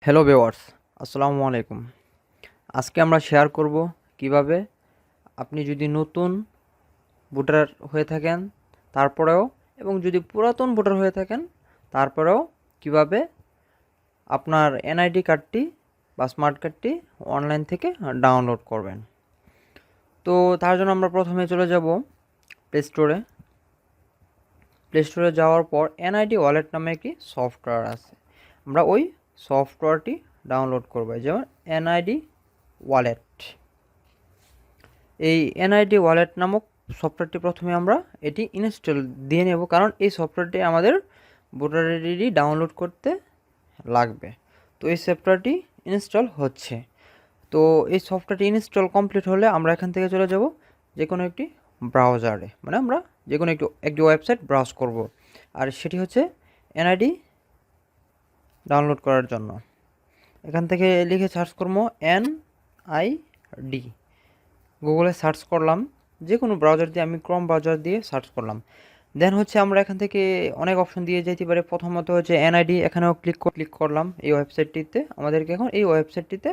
Hello viewers, আসসালামু আলাইকুম। আজকে আমরা শেয়ার করব কিভাবে আপনি যদি নতুন ভোটার হয়ে থাকেন তারপরেও এবং যদি পুরাতন ভোটার হয়ে থাকেন তারপরেও কিভাবে আপনার এনআইডি কার্ডটি বা স্মার্ট কার্ডটি অনলাইন থেকে ডাউনলোড করবেন। তো তার জন্য আমরা প্রথমে চলে যাব প্লে স্টোরে। প্লে স্টোরে যাওয়ার পর এনআইডি ওয়ালেট নামে একটি সফটওয়্যার আছে, আমরা ওই সফটওয়্যারটি ডাউনলোড করব। যেমন এনআইডি ওয়ালেট, এই এনআইডি ওয়ালেট নামক সফটওয়্যারটি প্রথমে আমরা এটি ইনস্টল দিয়ে নেব, কারণ এই সফটওয়্যারটি আমাদের ভোটার আইডি ডাউনলোড করতে লাগবে। তো এই সফটওয়্যারটি ইনস্টল হচ্ছে। তো এই সফটওয়্যারটি ইনস্টল কমপ্লিট হলে আমরা এখান থেকে চলে যাব যে কোনো একটি ব্রাউজারে, মানে আমরা যে কোনো একটি ওয়েবসাইট ব্রাউজ করব, আর সেটি হচ্ছে এনআইডি ডাউনলোড করার জন্য। এখান থেকে লিখে সার্চ করবো এনআইডি, গুগলে সার্চ করলাম, যে কোনো ব্রাউজার দিয়ে, আমি ক্রোম ব্রাউজার দিয়ে সার্চ করলাম। দেন হচ্ছে আমরা এখান থেকে অনেক অপশন দিয়ে যেতে পারে। প্রথমত হচ্ছে এনআইডি, এখানেও ক্লিক করলাম। এই ওয়েবসাইটটিতে আমাদেরকে এখন এই ওয়েবসাইটটিতে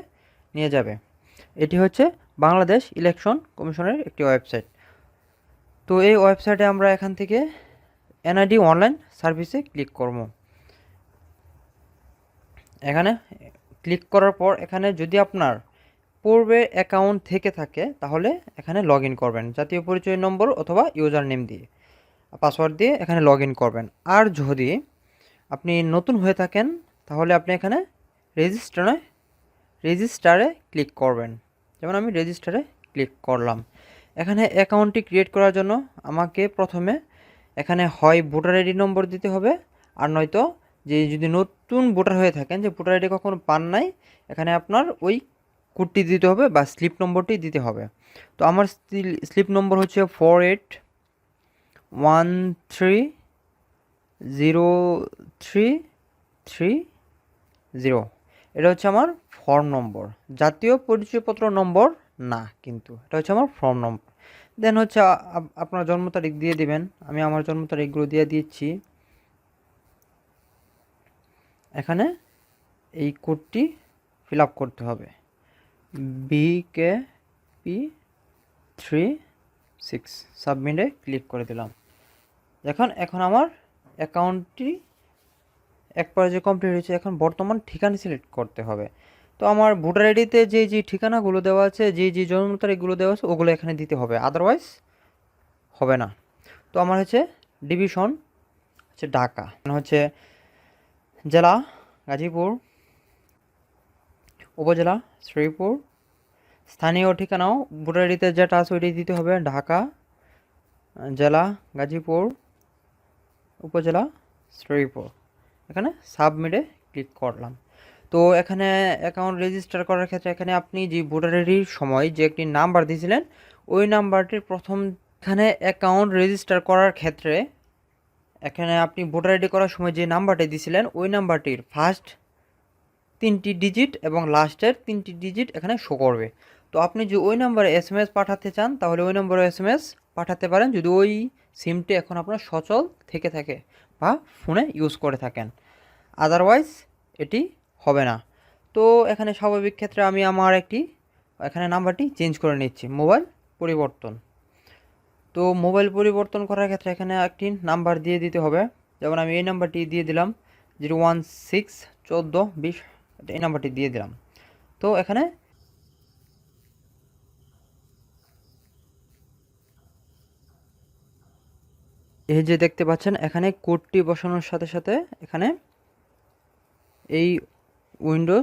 নিয়ে যাবে। এটি হচ্ছে বাংলাদেশ ইলেকশন কমিশনের একটি ওয়েবসাইট। তো এই ওয়েবসাইটে আমরা এখান থেকে এনআইডি অনলাইন সার্ভিসে ক্লিক করব। এখানে ক্লিক করার পর এখানে যদি আপনার পূর্বে অ্যাকাউন্ট থেকে থাকে তাহলে এখানে লগ ইন করবেন, জাতীয় পরিচয় নম্বর অথবা ইউজার নেম দিয়ে, পাসওয়ার্ড দিয়ে এখানে লগ ইন করবেন। আর যদি আপনি নতুন হয়ে থাকেন তাহলে আপনি এখানে রেজিস্টারে ক্লিক করবেন। যেমন আমি রেজিস্টারে ক্লিক করলাম। এখানে অ্যাকাউন্টটি ক্রিয়েট করার জন্য আমাকে প্রথমে এখানে হয় ভোটার আইডি নম্বর দিতে হবে, আর নয়তো যে যদি নতুন ভোটার হয়ে থাকেন, যে ভোটার আইডি কখনো পান নাই, এখানে আপনার ওই কোডটি দিতে হবে বা স্লিপ নম্বরটি দিতে হবে। তো আমার স্লিপ নম্বর হচ্ছে 48130330। এটা হচ্ছে আমার ফর্ম নম্বর, জাতীয় পরিচয়পত্র নম্বর না, কিন্তু এটা হচ্ছে আমার ফর্ম নম্বর। দেন হচ্ছে আপনার জন্ম তারিখ দিয়ে দিবেন। আমি আমার জন্ম তারিখগুলো দিয়ে দিচ্ছি। এখানে এই কোডটি ফিল আপ করতে হবে, BKP36। সাবমিটে ক্লিক করে দিলাম। এখন আমার অ্যাকাউন্টটি এক পর্যায়ে কমপ্লিট হয়েছে। এখন বর্তমান ঠিকানা সিলেক্ট করতে হবে। তো আমার ভোটার আইডিতে যে ঠিকানাগুলো দেওয়া আছে, যে জন্ম তারিখগুলো দেওয়া আছে, ওগুলো এখানে দিতে হবে, আদারওয়াইজ হবে না। তো আমার হচ্ছে ডিভিশন হচ্ছে ঢাকা, হচ্ছে জেলা গাজীপুর, উপজেলা শ্রীপুর, স্থানীয় ঠিকানাও ভোটার আইডিতে যেটা আছে ওইটাই দিতে হবে, ঢাকা, জেলা গাজীপুর, উপজেলা শ্রীপুর। এখানে সাবমিটে ক্লিক করলাম। তো এখানে অ্যাকাউন্ট রেজিস্টার করার ক্ষেত্রে এখানে আপনি যে ভোটার আইডির সময় যে একটি নাম্বার দিয়েছিলেন ওই নাম্বারটির প্রথম, এখানে অ্যাকাউন্ট রেজিস্টার করার ক্ষেত্রে এখানে আপনি ভোটার আইডি করার সময় যে নাম্বারটি দিয়েছিলেন ওই নাম্বারটির ফার্স্ট 3টি ডিজিট এবং লাস্টের 3টি ডিজিট এখানে শো করবে। তো আপনি যদি ওই নাম্বারে SMS পাঠাতে চান তাহলে ওই নম্বরে SMS পাঠাতে পারেন, যদি ওই সিমটি এখন আপনার সচল থেকে থাকে বা ফোনে ইউজ করে থাকেন, আদারওয়াইজ এটি হবে না। তো এখানে স্বাভাবিক ক্ষেত্রে আমি আমার এখানে নাম্বারটি চেঞ্জ করে নিচ্ছি, মোবাইল পরিবর্তন। তো মোবাইল পরিবর্তন করার ক্ষেত্রে এখানে একটি নাম্বার দিয়ে দিতে হবে। যেমন আমি এই নাম্বারটি দিয়ে দিলাম 0161420, এই নাম্বারটি দিয়ে দিলাম। তো এখানে এই যে দেখতে পাচ্ছেন এখানে কোডটি বসানোর সাথে সাথে এখানে এই উইন্ডো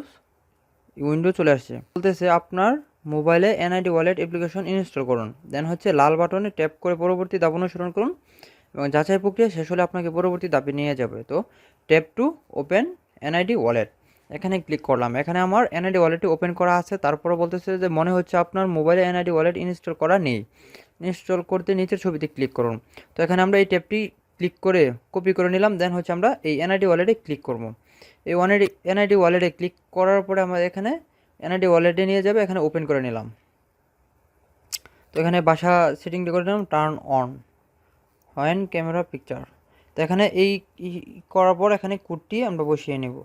চলে আসছে, বলতেছে আপনার মোবাইলে এনআইডি ওয়ালেট অ্যাপ্লিকেশন ইনস্টল করুন। দেন হচ্ছে লাল বাটনে ট্যাপ করে পরবর্তী ধাপ অনুসরণ করুন এবং যাচাই প্রক্রিয়া শেষ হলে আপনাকে পরবর্তী ধাপে নিয়ে যাবে। তো tap to open NID wallet, এখানে ক্লিক করলাম। এখানে আমার এনআইডি ওয়ালেটটি ওপেন করা আছে, তারপরে বলতেছে যে মনে হচ্ছে আপনার মোবাইলে এনআইডি ওয়ালেট ইনস্টল করা নেই, ইনস্টল করতে নিচের ছবিতে ক্লিক করুন। তো এখানে আমরা এই ট্যাপটি ক্লিক করে কপি করে নিলাম। দেন হচ্ছে আমরা এই এনআইডি ওয়ালেটে ক্লিক করব। এই এনআইডি ওয়ালেটে ক্লিক করার পরে আমরা এখানে এনআইডি ওয়ালেটে নিয়ে যাবে, এখানে ওপেন করে নিলাম। তো এখানে ভাষা সেটিংটি করে নিলাম turn on when camera picture. তো এখানে এই করার পর এখানে কোডটি আমরা বসিয়ে নেব।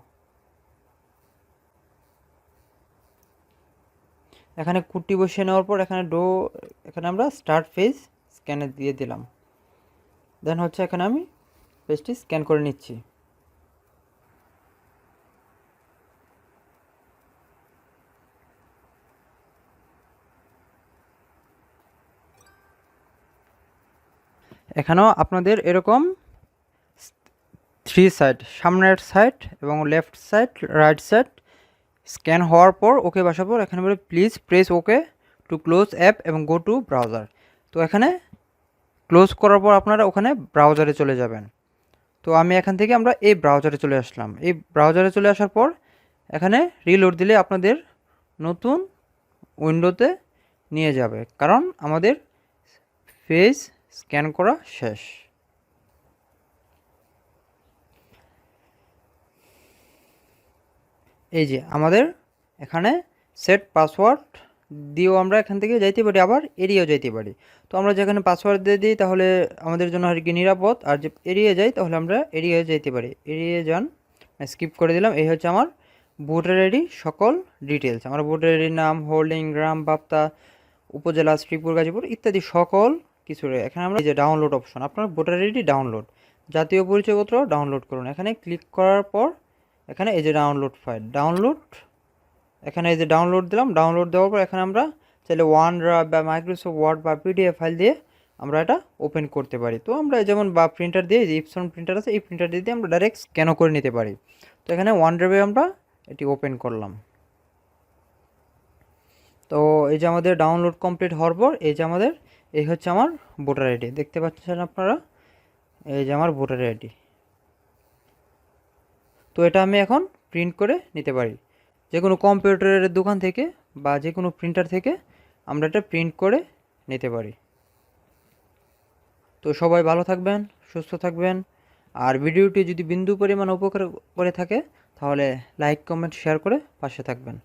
এখানে কুটি বসিয়ে নেওয়ার পর এখানে আমরা স্টার্ট পেজ স্ক্যানে দিয়ে দিলাম। দেন হচ্ছে এখানে আমি পেজটি স্ক্যান করে নিচ্ছি। এখানেও আপনাদের এরকম 3 সাইড, সামনের সাইড এবং left side, right side scan হওয়ার পর ওকে বসার পর এখানে বলে please press okay to close app এবং গো টু ব্রাউজার। তো এখানে ক্লোজ করার পর আপনারা ওখানে ব্রাউজারে চলে যাবেন। তো আমি এখান থেকে আমরা এই ব্রাউজারে চলে আসলাম। এই ব্রাউজারে চলে আসার পর এখানে রিলোড দিলে আপনাদের নতুন উইন্ডোতে নিয়ে যাবে, কারণ আমাদের পেজ স্ক্যান করা শেষ। এই যে আমাদের এখানে সেট পাসওয়ার্ড দিয়েও আমরা এখান থেকে যাইতে পারি, আবার এড়িয়েও যাইতে পারি। তো আমরা যেখানে পাসওয়ার্ড দিয়ে দিই তাহলে আমাদের জন্য আর কি নিরাপদ, আর যে এড়িয়ে যাই তাহলে আমরা এড়িয়ে যাইতে পারি। এড়িয়ে যান, স্কিপ করে দিলাম। এই হচ্ছে আমার ভোটার আইডি সকল ডিটেলস। আমার ভোটার আইডির নাম, হোল্ডিং, গ্রাম, বাপ্তা, উপজেলা, শ্রীপুর, গাজীপুর ইত্যাদি সকল কিছু। এখানে আমরা এই যে ডাউনলোড অপশন, আপনার ভোটার আইডি ডাউনলোড, জাতীয় পরিচয়পত্র ডাউনলোড করুন। এখানে ক্লিক করার পর এখানে এই যে ডাউনলোড ফাইল, ডাউনলোড, এখানে এই যে ডাউনলোড দিলাম। ডাউনলোড দেওয়ার পর এখানে আমরা চাইলে OneDrive বা মাইক্রোসফট ওয়ার্ড বা PDF ফাইল দিয়ে আমরা এটা ওপেন করতে পারি। তো আমরা যেমন বা প্রিন্টার দিয়ে, যে ইপসন প্রিন্টার আছে এই প্রিন্টার দিয়ে আমরা ডাইরেক্ট স্ক্যানও করে নিতে পারি। তো এখানে OneDrive আমরা এটি ওপেন করলাম। তো এই যে আমাদের ডাউনলোড কমপ্লিট হওয়ার পর এই হচ্ছে আমার ভোটার আইডি, দেখতে পাচ্ছেন আপনারা, এই যে আমার ভোটার আইডি। তো এটা আমি এখন প্রিন্ট করে নিতে পারি যে কোনো কম্পিউটারের দোকান থেকে বা যে কোনো প্রিন্টার থেকে আমরা এটা প্রিন্ট করে নিতে পারি। তো সবাই ভালো থাকবেন, সুস্থ থাকবেন। আর ভিডিওটি যদি বিন্দু পরিমাণ উপকার করে থাকে তাহলে লাইক, কমেন্ট, শেয়ার করে পাশে থাকবেন।